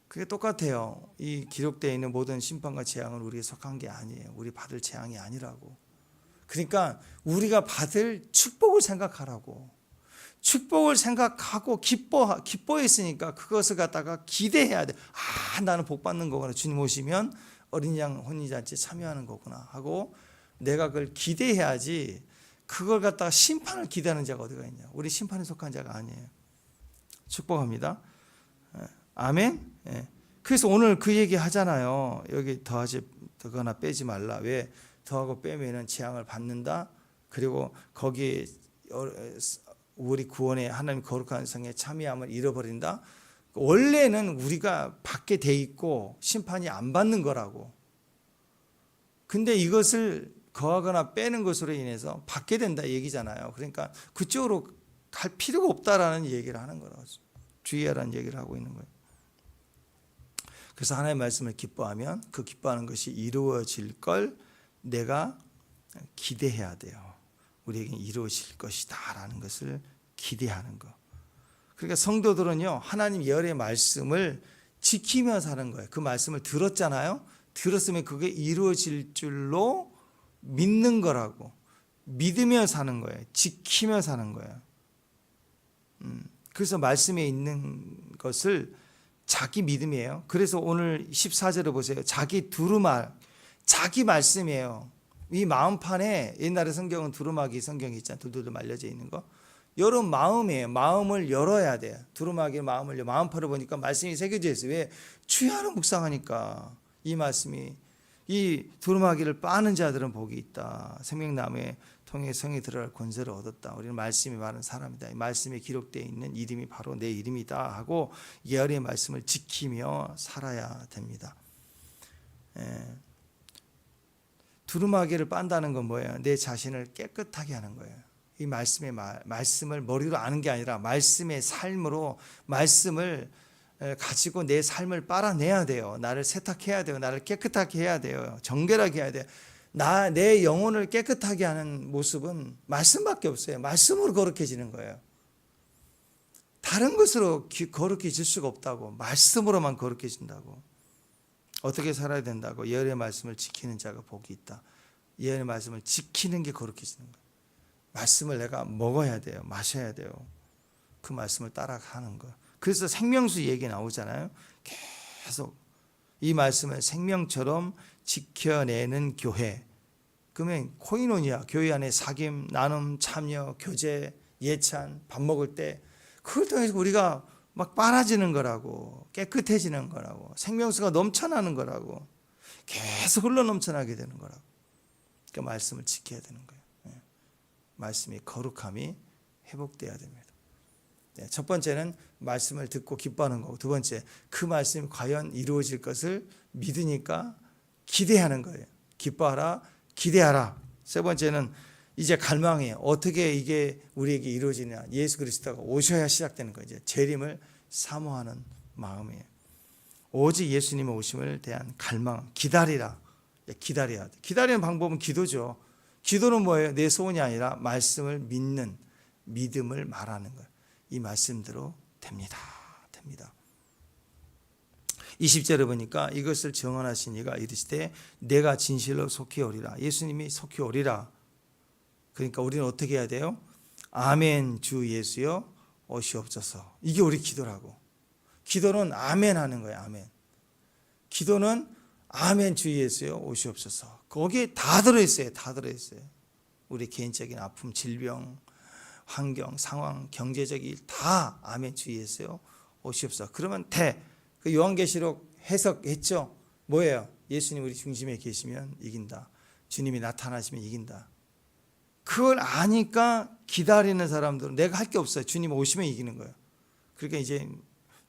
그게 똑같아요. 이 기록되어 있는 모든 심판과 재앙은 우리에 속한 게 아니에요. 우리 받을 재앙이 아니라고. 그러니까 우리가 받을 축복을 생각하라고. 축복을 생각하고 기뻐했으니까 그것을 갖다가 기대해야 돼. 나는 복 받는 거구나. 주님 오시면 어린 양 혼인잔치에 참여하는 거구나 하고 내가 그걸 기대해야지. 그걸 갖다가 심판을 기대하는 자가 어디가 있냐. 우리 심판에 속한 자가 아니에요. 축복합니다. 아멘. 그래서 오늘 그 얘기 하잖아요. 여기 더거나 빼지 말라. 왜? 더하고 빼면은 재앙을 받는다. 그리고 거기에 우리 구원의 하나님 거룩한 성에 참여함을 잃어버린다. 원래는 우리가 받게 돼 있고 심판이 안 받는 거라고. 근데 이것을 거하거나 빼는 것으로 인해서 받게 된다 얘기잖아요. 그러니까 그쪽으로 갈 필요가 없다라는 얘기를 하는 거라고. 주의하라는 얘기를 하고 있는 거예요. 그래서 하나님의 말씀을 기뻐하면 그 기뻐하는 것이 이루어질 걸 내가 기대해야 돼요. 우리에게 이루어질 것이다 라는 것을 기대하는 거. 그러니까 성도들은요, 하나님 예언의 말씀을 지키며 사는 거예요. 그 말씀을 들었잖아요. 들었으면 그게 이루어질 줄로 믿는 거라고. 믿으며 사는 거예요. 지키며 사는 거예요. 그래서 말씀에 있는 것을 자기 믿음이에요. 그래서 오늘 14절을 보세요. 자기 두루마기, 자기 말씀이에요. 이 마음판에 옛날에 성경은 두루마기 성경이 있잖아요. 둘둘 말려져 있는 거. 여러분 마음이에요. 마음을 열어야 돼요. 두루마기 마음을 마음판을 보니까 말씀이 새겨져 있어요. 왜? 주야로 묵상하니까 이 말씀이 이 두루마기를 빠는 자들은 복이 있다. 생명나무에 통해 성에 들어갈 권세를 얻었다. 우리는 말씀이 많은 사람이다. 이 말씀에 기록되어 있는 이름이 바로 내 이름이다 하고 예언의 말씀을 지키며 살아야 됩니다. 두루마기를 빤다는 건 뭐예요? 내 자신을 깨끗하게 하는 거예요. 이 말씀을 머리로 아는 게 아니라 말씀의 삶으로 말씀을 가지고 내 삶을 빨아내야 돼요. 나를 세탁해야 돼요. 나를 깨끗하게 해야 돼요. 정결하게 해야 돼요. 내 영혼을 깨끗하게 하는 모습은 말씀밖에 없어요. 말씀으로 거룩해지는 거예요. 다른 것으로 거룩해질 수가 없다고. 말씀으로만 거룩해진다고. 어떻게 살아야 된다고? 예언의 말씀을 지키는 자가 복이 있다. 예언의 말씀을 지키는 게 거룩해지는 거예요. 말씀을 내가 먹어야 돼요. 마셔야 돼요. 그 말씀을 따라가는 거. 그래서 생명수 얘기 나오잖아요. 계속 이 말씀을 생명처럼 지켜내는 교회. 그러면 코이노니아, 교회 안에 사귐, 나눔, 참여, 교제, 예찬, 밥 먹을 때 그걸 통해서 우리가 막 빨아지는 거라고, 깨끗해지는 거라고, 생명수가 넘쳐나는 거라고, 계속 흘러 넘쳐나게 되는 거라고. 그러니까 말씀을 지켜야 되는 거예요. 말씀이 거룩함이 회복돼야 됩니다. 첫 번째는 말씀을 듣고 기뻐하는 거고, 두 번째 그 말씀이 과연 이루어질 것을 믿으니까 기대하는 거예요. 기뻐하라, 기대하라. 세 번째는 이제 갈망이에요. 어떻게 이게 우리에게 이루어지냐. 예수 그리스도가 오셔야 시작되는 거예요. 이제 재림을 사모하는 마음이에요. 오직 예수님의 오심을 대한 갈망, 기다리라. 기다려야 돼. 기다리는 방법은 기도죠. 기도는 뭐예요? 내 소원이 아니라 말씀을 믿는 믿음을 말하는 거예요. 이 말씀대로 됩니다. 20절에 보니까 이것을 정언하신 이가 이르시되 내가 진실로 속히 오리라. 예수님이 속히 오리라. 그러니까 우리는 어떻게 해야 돼요? 아멘 주 예수여 오시옵소서. 이게 우리 기도라고. 기도는 아멘 하는 거예요. 아멘. 기도는 아멘 주 예수여 오시옵소서. 거기에 다 들어있어요. 다 들어있어요. 우리 개인적인 아픔, 질병, 환경, 상황, 경제적 일 다 아멘 주 예수여 오시옵소서. 그러면 돼. 그 요한계시록 해석했죠. 뭐예요? 예수님 우리 중심에 계시면 이긴다. 주님이 나타나시면 이긴다. 그걸 아니까 기다리는 사람들은 내가 할 게 없어요. 주님 오시면 이기는 거예요. 그러니까 이제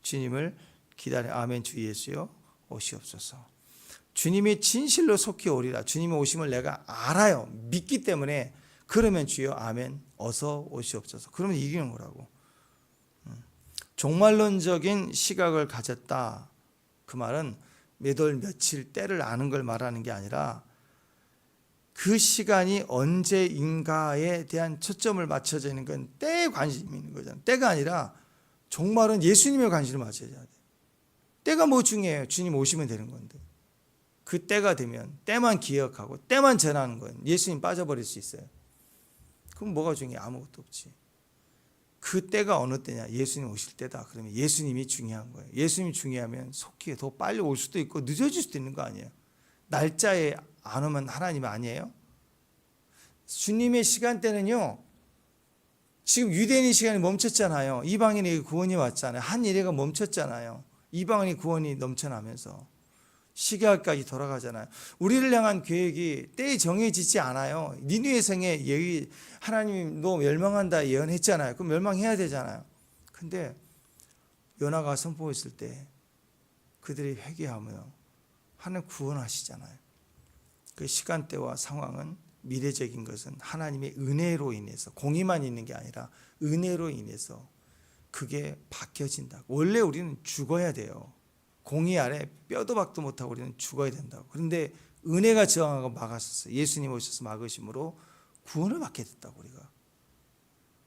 주님을 기다려. 아멘 주 예수여 오시옵소서. 주님이 진실로 속히 오리라. 주님이 오심을 내가 알아요. 믿기 때문에 그러면 주여 아멘 어서 오시옵소서. 그러면 이기는 거라고. 종말론적인 시각을 가졌다. 그 말은 몇 월 며칠 때를 아는 걸 말하는 게 아니라 그 시간이 언제인가에 대한 초점을 맞춰져 있는 건 때에 관심이 있는 거잖아요. 때가 아니라 종말은 예수님의 관심을 맞춰야 돼. 때가 뭐 중요해요? 주님 오시면 되는 건데. 그 때가 되면 때만 기억하고 때만 전하는 건 예수님 빠져버릴 수 있어요. 그럼 뭐가 중요해? 아무것도 없지. 그 때가 어느 때냐? 예수님 오실 때다. 그러면 예수님이 중요한 거예요. 예수님이 중요하면 속히 더 빨리 올 수도 있고 늦어질 수도 있는 거 아니에요. 날짜에 안 오면 하나님 아니에요? 주님의 시간대는요. 지금 유대인의 시간이 멈췄잖아요. 이방인에게 구원이 왔잖아요. 한 일회가 멈췄잖아요. 이방인의 구원이 넘쳐나면서 시계까지 돌아가잖아요. 우리를 향한 계획이 때에 정해지지 않아요. 니느웨 성에 예의 하나님도 멸망한다 예언했잖아요. 그럼 멸망해야 되잖아요. 근데 요나가 선포했을 때 그들이 회개하며 하나님 구원하시잖아요. 그 시간대와 상황은 미래적인 것은 하나님의 은혜로 인해서 공의만 있는 게 아니라 은혜로 인해서 그게 바뀌어진다. 원래 우리는 죽어야 돼요. 공의 아래 뼈도 박도 못하고 우리는 죽어야 된다고. 그런데 은혜가 저항하고 막았었어요. 예수님 오셔서 막으심으로 구원을 받게 됐다고. 우리가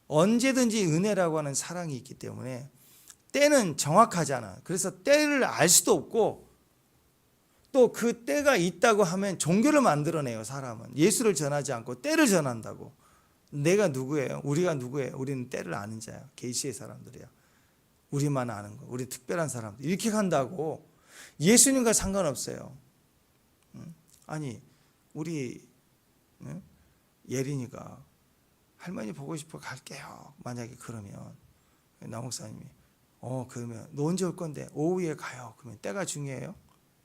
언제든지 은혜라고 하는 사랑이 있기 때문에 때는 정확하잖아. 그래서 때를 알 수도 없고 또 그 때가 있다고 하면 종교를 만들어내요. 사람은 예수를 전하지 않고 때를 전한다고. 내가 누구예요? 우리가 누구예요? 우리는 때를 아는 자야. 계시의 사람들이야. 우리만 아는 거. 우리 특별한 사람들. 이렇게 간다고. 예수님과 상관없어요. 아니 우리 예린이가 할머니 보고 싶어 갈게요. 만약에 그러면 나 목사님이 그러면 너 언제 올 건데? 오후에 가요. 그러면 때가 중요해요?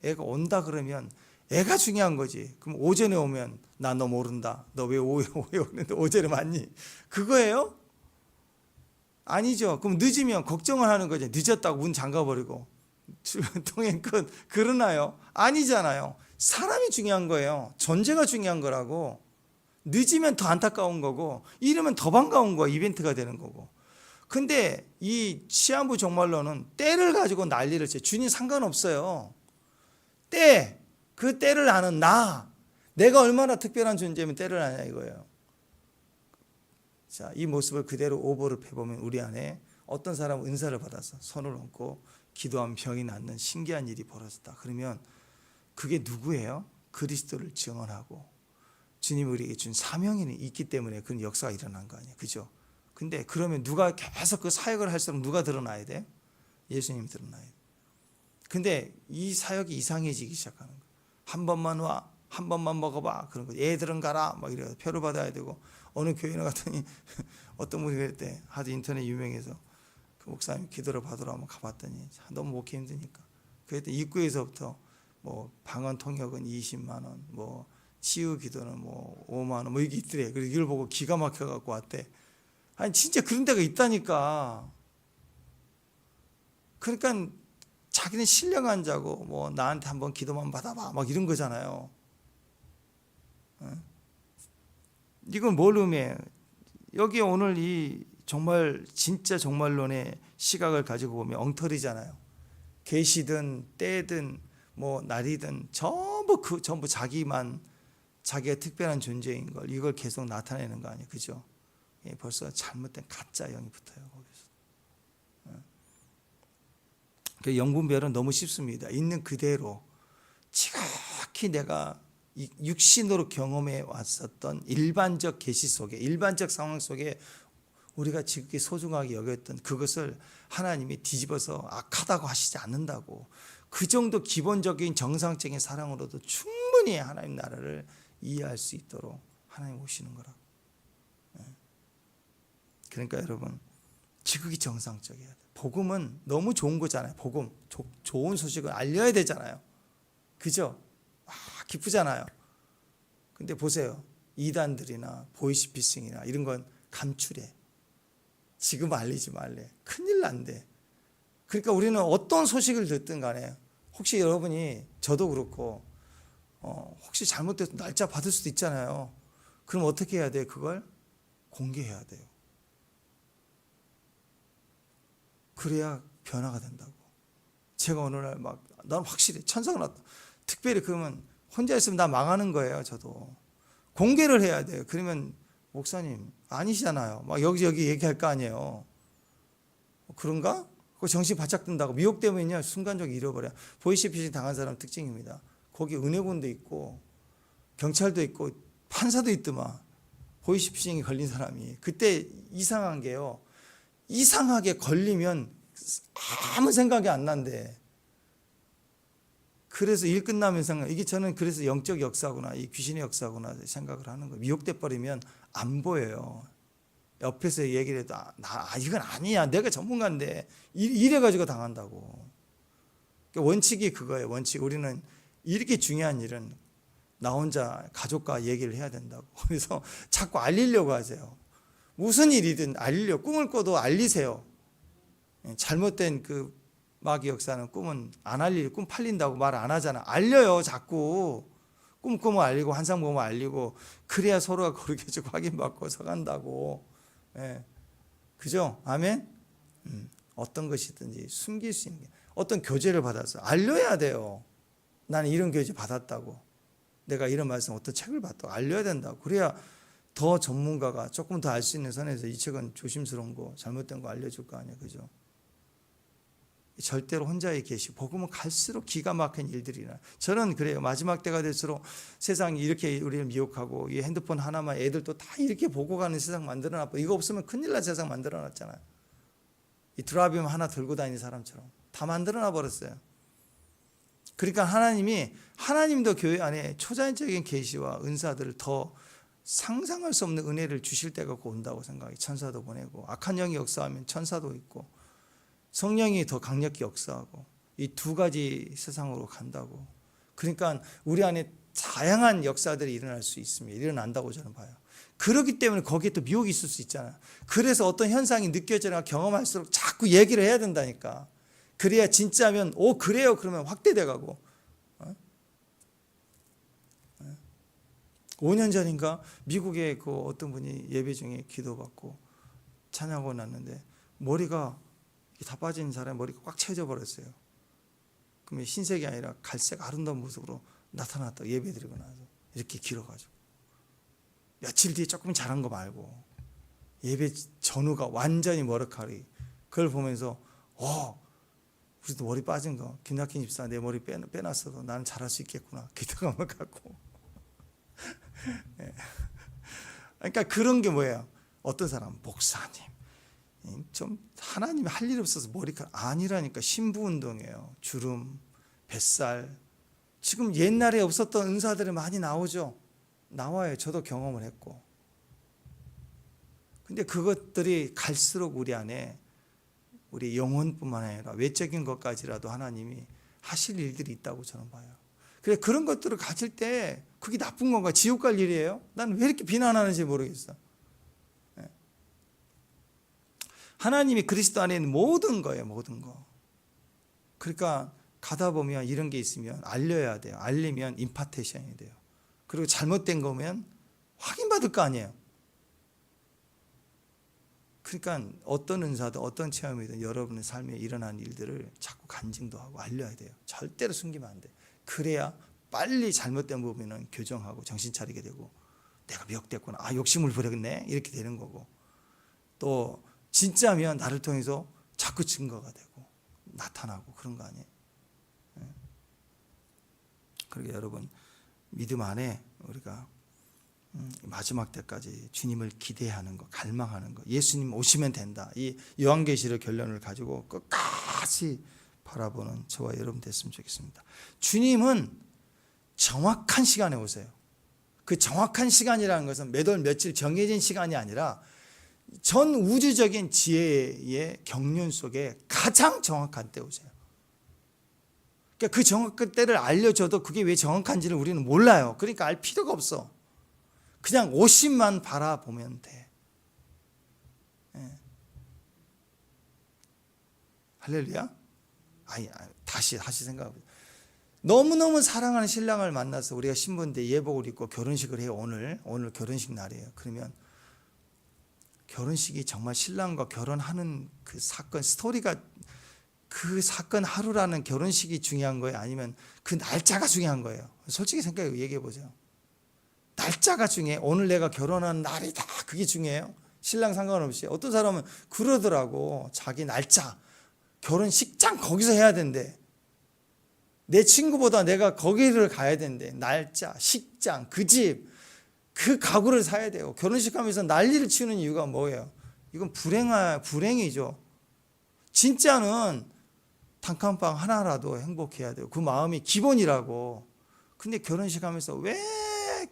애가 온다 그러면 애가 중요한 거지. 그럼 오전에 오면 나 너 모른다. 너 왜 오후에 오는데 오전에 왔니? 그거예요? 아니죠. 그럼 늦으면 걱정을 하는 거죠. 늦었다고 문 잠가버리고 통행 끝. 그러나요? 아니잖아요. 사람이 중요한 거예요. 존재가 중요한 거라고. 늦으면 더 안타까운 거고 이러면 더 반가운 거야. 이벤트가 되는 거고. 근데 이 시한부 종말론은 때를 가지고 난리를 쳐요. 주님 상관없어요. 때, 그 때를 아는 나, 내가 얼마나 특별한 존재면 때를 아냐 이거예요. 자, 이 모습을 그대로 오버를 해보면 우리 안에 어떤 사람은 은사를 받아서 손을 얹고 기도하면 병이 낫는 신기한 일이 벌어졌다. 그러면 그게 누구예요? 그리스도를 증언하고 주님이 우리에게 준 사명이 있기 때문에 그런 역사가 일어난 거 아니에요. 그죠? 근데 그러면 누가 계속 그 사역을 할수록 누가 드러나야 돼요? 예수님이 드러나야 돼요. 근데 이 사역이 이상해지기 시작하는 거예요. 한 번만 와, 한 번만 먹어봐. 그런 거. 애들은 가라. 막 이래 표를 받아야 되고 어느 교회나 갔더니 어떤 분이 그랬대. 하도 인터넷 유명해서 그 목사님 기도를 받으러 한번 가봤더니 너무 먹기 힘드니까. 그랬더니 입구에서부터 뭐 방언 통역은 20만 원, 뭐 치유 기도는 뭐 5만 원, 뭐 이게 있더래. 그래서 이걸 보고 기가 막혀 갖고 왔대. 아니 진짜 그런 데가 있다니까. 그러니까 자기는 신령 안 자고 뭐 나한테 한번 기도만 받아봐 막 이런 거잖아요. 이건 뭘 의미해요? 여기 오늘 이 정말 진짜 정말론의 시각을 가지고 보면 엉터리잖아요. 계시든 때든 뭐 날이든 전부 자기만 자기가 특별한 존재인 걸 이걸 계속 나타내는 거 아니에요, 그죠? 벌써 잘못된 가짜 영이 붙어요 거기서. 그 영분별은 너무 쉽습니다. 있는 그대로 지각히 내가 육신으로 경험해 왔었던 일반적 계시 속에 일반적 상황 속에 우리가 지극히 소중하게 여겼던 그것을 하나님이 뒤집어서 악하다고 하시지 않는다고. 그 정도 기본적인 정상적인 사랑으로도 충분히 하나님 나라를 이해할 수 있도록 하나님 오시는 거라고. 그러니까 여러분 지극히 정상적이어야 돼. 복음은 너무 좋은 거잖아요. 복음 좋은 소식을 알려야 되잖아요. 그죠? 기쁘잖아요. 근데 보세요. 이단들이나 보이스피싱이나 이런 건 감추래. 지금 알리지 말래. 큰일 난대. 그러니까 우리는 어떤 소식을 듣든 간에 혹시 여러분이 저도 그렇고 혹시 잘못돼서 날짜 받을 수도 있잖아요. 그럼 어떻게 해야 돼요? 그걸 공개해야 돼요. 그래야 변화가 된다고. 제가 어느 날 난 확실히 천사가 났다. 특별히 그러면 혼자 있으면 나 망하는 거예요. 저도 공개를 해야 돼요. 그러면 목사님 아니시잖아요. 막 여기 얘기할 거 아니에요. 그런가? 그 정신 바짝 든다고 미혹되면요 순간적으로 잃어버려. 보이스피싱 당한 사람 특징입니다. 거기 은혜군도 있고 경찰도 있고 판사도 있더만. 보이스피싱이 걸린 사람이 그때 이상한 게요. 이상하게 걸리면 아무 생각이 안 난대. 그래서 일 끝나면 생각, 이게 저는 그래서 영적 역사구나, 이 귀신의 역사구나 생각을 하는 거예요. 미혹돼 버리면 안 보여요. 옆에서 얘기를 해도 이건 아니야. 내가 전문가인데 이래가지고 당한다고. 그러니까 원칙이 그거예요. 원칙. 우리는 이렇게 중요한 일은 나 혼자 가족과 얘기를 해야 된다고. 그래서 자꾸 알리려고 하세요. 무슨 일이든 알리려고. 꿈을 꿔도 알리세요. 잘못된 그 마귀 역사는 꿈은 안 알리고 꿈 팔린다고 말 안 하잖아. 알려요 자꾸. 꿈 꾸면 알리고 환상 보면 알리고 그래야 서로가 거룩해지고 확인받고 서간다고. 그죠? 아멘? 어떤 것이든지 숨길 수 있는 게 어떤 교제를 받아서 알려야 돼요. 나는 이런 교제 받았다고. 내가 이런 말씀 어떤 책을 봤다고 알려야 된다고. 그래야 더 전문가가 조금 더 알 수 있는 선에서 이 책은 조심스러운 거 잘못된 거 알려줄 거 아니야. 그죠? 절대로 혼자의 계시 복음은 갈수록 기가 막힌 일들이나 저는 그래요. 마지막 때가 될수록 세상이 이렇게 우리를 미혹하고 이 핸드폰 하나만 애들도 다 이렇게 보고 가는 세상 만들어놨고 이거 없으면 큰일 날 세상 만들어놨잖아요. 이 드라비움 하나 들고 다니는 사람처럼 다 만들어놔 버렸어요. 그러니까 하나님도 교회 안에 초자연적인 계시와 은사들을 더 상상할 수 없는 은혜를 주실 때가 곧 온다고 생각해요. 천사도 보내고 악한 영이 역사하면 천사도 있고 성령이 더 강력히 역사하고 이 두 가지 세상으로 간다고. 그러니까 우리 안에 다양한 역사들이 일어날 수 있습니다. 일어난다고 저는 봐요. 그렇기 때문에 거기에 또 미혹이 있을 수 있잖아요. 그래서 어떤 현상이 느껴지거나 경험할수록 자꾸 얘기를 해야 된다니까. 그래야 진짜면 그래요 그러면 확대돼 가고. 5년 전인가 미국에 그 어떤 분이 예배 중에 기도받고 찬양하고 났는데 머리가 다 빠진 사람의 머리가 꽉 채워져 버렸어요. 그러면 흰색이 아니라 갈색 아름다운 모습으로 나타났다. 예배 드리고 나서 이렇게 길어가지고 며칠 뒤에 조금 자란 거 말고 예배 전후가 완전히 머리카락이 그걸 보면서 우리도 머리 빠진 거 김낙현 집사 내 머리 빼놨어도 나는 잘할 수 있겠구나 기도감을 갖고 그러니까 그런 게 뭐예요? 어떤 사람 목사님 좀 하나님이 할 일 없어서 머리카락 아니라니까. 신부운동이에요. 주름, 뱃살. 지금 옛날에 없었던 은사들이 많이 나오죠. 나와요. 저도 경험을 했고. 근데 그것들이 갈수록 우리 안에 우리 영혼뿐만 아니라 외적인 것까지라도 하나님이 하실 일들이 있다고 저는 봐요. 그래 그런 것들을 가질 때 그게 나쁜 건가? 지옥 갈 일이에요? 나는 왜 이렇게 비난하는지 모르겠어. 하나님이 그리스도 안에 있는 모든 거예요. 모든 거. 그러니까 가다 보면 이런 게 있으면 알려야 돼요. 알리면 임파테이션이 돼요. 그리고 잘못된 거면 확인받을 거 아니에요. 그러니까 어떤 은사든 어떤 체험이든 여러분의 삶에 일어난 일들을 자꾸 간증도 하고 알려야 돼요. 절대로 숨기면 안 돼. 그래야 빨리 잘못된 부분은 교정하고 정신 차리게 되고 내가 미혹됐구나. 욕심을 부렸네. 이렇게 되는 거고. 또 진짜면 나를 통해서 자꾸 증거가 되고 나타나고 그런 거 아니에요. 그러게 여러분 믿음 안에 우리가 마지막 때까지 주님을 기대하는 거, 갈망하는 거, 예수님 오시면 된다. 이 요한계시록 결론을 가지고 끝까지 바라보는 저와 여러분 됐으면 좋겠습니다. 주님은 정확한 시간에 오세요. 그 정확한 시간이라는 것은 몇 월 며칠 정해진 시간이 아니라 전 우주적인 지혜의 경륜 속에 가장 정확한 때 오세요. 그러니까 그 정확한 때를 알려줘도 그게 왜 정확한지를 우리는 몰라요. 그러니까 알 필요가 없어. 그냥 오심만 바라보면 돼. 할렐루야? 다시 생각해보세요. 너무너무 사랑하는 신랑을 만나서 우리가 신부인데 예복을 입고 결혼식을 해요. 오늘 결혼식 날이에요. 그러면 결혼식이 정말 신랑과 결혼하는 그 사건 스토리가 그 사건 하루라는 결혼식이 중요한 거예요? 아니면 그 날짜가 중요한 거예요? 솔직히 생각해 얘기해 보세요. 날짜가 중요해. 오늘 내가 결혼한 날이다. 그게 중요해요. 신랑 상관없이. 어떤 사람은 그러더라고. 자기 날짜 결혼식장 거기서 해야 된대. 내 친구보다 내가 거기를 가야 된대. 날짜, 식장, 그 집, 그 가구를 사야 돼요. 결혼식 하면서 난리를 치는 이유가 뭐예요? 이건 불행이죠. 진짜는 단칸방 하나라도 행복해야 돼요. 그 마음이 기본이라고. 근데 결혼식 하면서 왜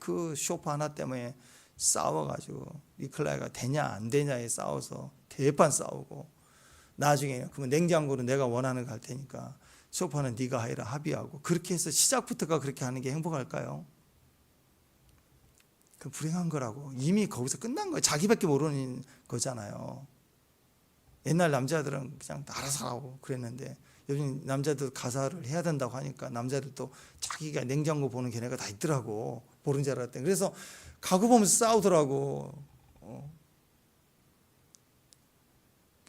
그 소파 하나 때문에 싸워가지고 리클라이가 되냐 안 되냐에 싸워서 대판 싸우고 나중에 그러면 냉장고는 내가 원하는 거 갈 테니까 소파는 네가 해라 합의하고 그렇게 해서 시작부터가 그렇게 하는 게 행복할까요? 그 불행한 거라고. 이미 거기서 끝난 거예요. 자기밖에 모르는 거잖아요. 옛날 남자들은 그냥 알아서 하고 그랬는데 요즘 남자들 가사를 해야 된다고 하니까 남자들도 자기가 냉장고 보는 걔네가 다 있더라고. 모른 줄 알았대. 그래서 가구 보면서 싸우더라고.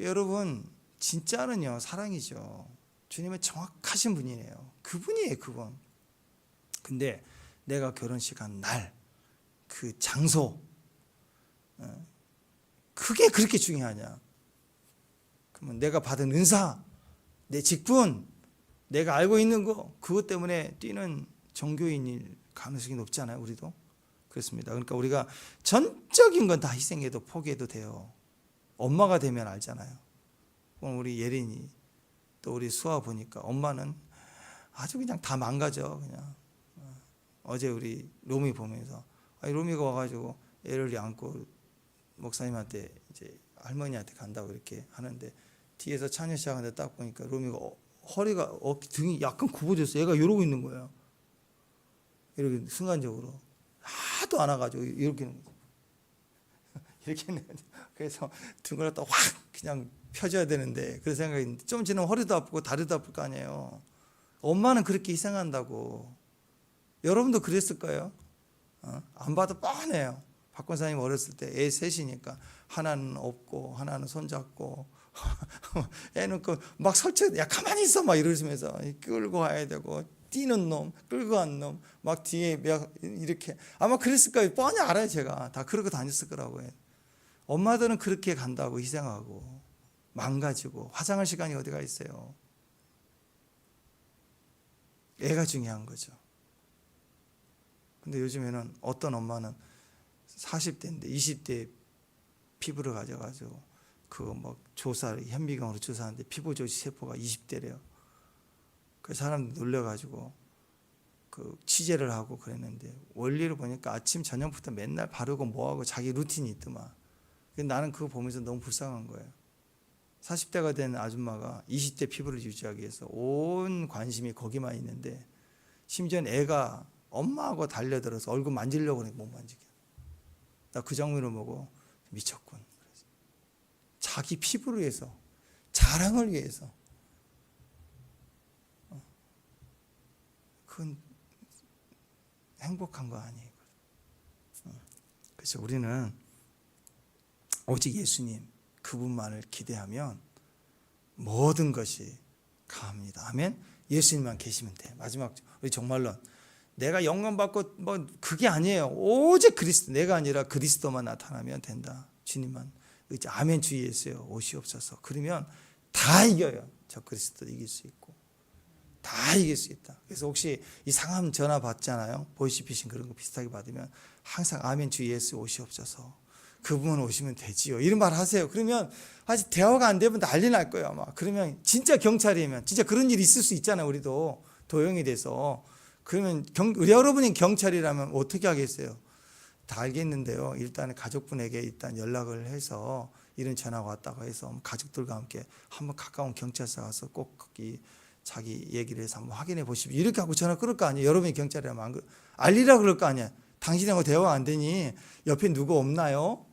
여러분 진짜는요 사랑이죠. 주님은 정확하신 분이에요. 그분이에요 그분. 근데 내가 결혼식 한 날 그 장소 그게 그렇게 중요하냐? 그러면 내가 받은 은사, 내 직분, 내가 알고 있는 거 그것 때문에 뛰는 종교인일 가능성이 높지 않아요? 우리도 그렇습니다. 그러니까 우리가 전적인 건 다 희생해도 포기해도 돼요. 엄마가 되면 알잖아요. 오늘 우리 예린이 또 우리 수아 보니까 엄마는 아주 그냥 다 망가져. 그냥 어제 우리 로미 보면서 로미가 와가지고 애를 안고 목사님한테 이제 할머니한테 간다고 이렇게 하는데 뒤에서 찬양 시작하는데 딱 보니까 로미가 허리가 등이 약간 굽어졌어. 얘가 이러고 있는 거예요. 이렇게 순간적으로 하도 안 와가지고 이렇게 있는 거죠. 그래서 등을 갖다 확 그냥 펴줘야 되는데 그런 생각이 있는데 좀 지나면 허리도 아프고 다리도 아플 거 아니에요. 엄마는 그렇게 희생한다고. 여러분도 그랬을 거예요. 안 봐도 뻔해요. 박 권사님 어렸을 때 애 셋이니까 하나는 업고 하나는 손잡고 애는 막 설치 야 가만히 있어 막 이러면서 끌고 와야 되고 뛰는 놈 끌고 간 놈 막 뒤에 이렇게 아마 그랬을 거예요. 뻔히 알아요. 제가 다 그러고 다녔을 거라고요. 엄마들은 그렇게 간다고 희생하고 망가지고 화장할 시간이 어디가 있어요. 애가 중요한 거죠. 근데 요즘에는 어떤 엄마는 40대인데 20대 피부를 가져가지고 그거 뭐 조사를 현미경으로 조사하는데 피부 조직 세포가 20대래요. 그 사람들 놀려가지고 그 취재를 하고 그랬는데 원리를 보니까 아침 저녁부터 맨날 바르고 뭐하고 자기 루틴이 있더만. 나는 그거 보면서 너무 불쌍한 거예요. 40대가 된 아줌마가 20대 피부를 유지하기 위해서 온 관심이 거기만 있는데 심지어는 애가 엄마하고 달려들어서 얼굴 만지려고 하니까 못 만지게. 나 그 장면을 보고 미쳤군. 자기 피부를 위해서, 자랑을 위해서. 그건 행복한 거 아니에요. 그래서 우리는 오직 예수님 그분만을 기대하면 모든 것이 가합니다. 아멘. 예수님만 계시면 돼. 마지막 우리 정말로 내가 영광 받고 뭐 그게 아니에요. 오직 그리스도, 내가 아니라 그리스도만 나타나면 된다. 주님만 의지. 아멘. 주 예수여 오시옵소서. 그러면 다 이겨요. 저 그리스도 이길 수 있고 다 이길 수 있다. 그래서 혹시 이 상암 전화 받잖아요. 보이시피싱 그런 거 비슷하게 받으면 항상 아멘 주 예수 오시옵소서. 그분 오시면 되지요. 이런 말 하세요. 그러면 아직 대화가 안 되면 난리 날 거예요 아마. 그러면 진짜 경찰이면 진짜 그런 일이 있을 수 있잖아요. 우리도 도용이 돼서. 그러면 우리 여러분이 경찰이라면 어떻게 하겠어요? 다 알겠는데요. 일단 가족분에게 일단 연락을 해서 이런 전화가 왔다고 해서 가족들과 함께 한번 가까운 경찰서 가서 꼭 거기 자기 얘기를 해서 한번 확인해 보십시오. 이렇게 하고 전화 끊을 거 아니에요. 여러분이 경찰이라면 알리라 그럴 거 아니에요. 당신하고 대화가 안 되니 옆에 누구 없나요?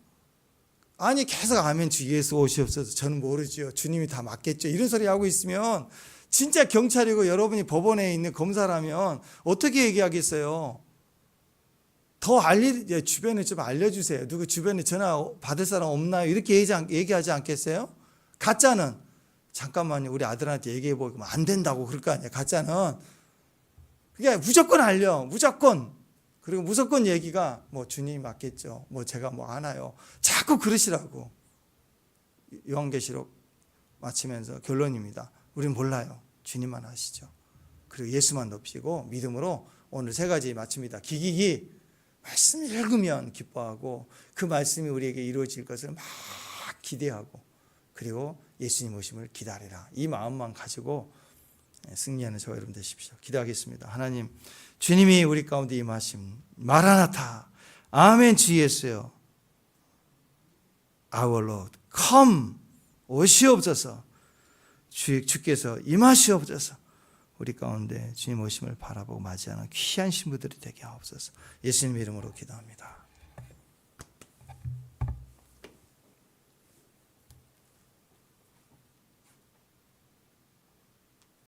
아니 계속 아멘 주 예수 오시옵소서. 저는 모르죠. 주님이 다 맞겠죠. 이런 소리 하고 있으면 진짜 경찰이고 여러분이 법원에 있는 검사라면 어떻게 얘기하겠어요? 더 주변에 좀 알려주세요. 누구 주변에 전화 받을 사람 없나요? 이렇게 얘기하지 않겠어요? 가짜는 잠깐만요. 우리 아들한테 얘기해보면 안 된다고 그럴 거 아니에요. 가짜는 그게 무조건 알려. 무조건. 그리고 무조건 얘기가 뭐 주님이 맞겠죠. 뭐 제가 뭐 하나요. 자꾸 그러시라고. 요한계시록 마치면서 결론입니다. 우리는 몰라요. 주님만 아시죠. 그리고 예수만 높이고 믿음으로 오늘 세 가지 마칩니다. 기기기. 말씀을 읽으면 기뻐하고 그 말씀이 우리에게 이루어질 것을 막 기대하고 그리고 예수님 오심을 기다리라. 이 마음만 가지고 승리하는 저와 여러분 되십시오. 기도하겠습니다. 하나님, 주님이 우리 가운데 임하심 마라나타 아멘 주 예수여 Our Lord come 오시옵소서. 주께서 임하시옵소서. 우리 가운데 주님 오심을 바라보고 맞이하는 귀한 신부들이 되게 하옵소서. 예수님 이름으로 기도합니다.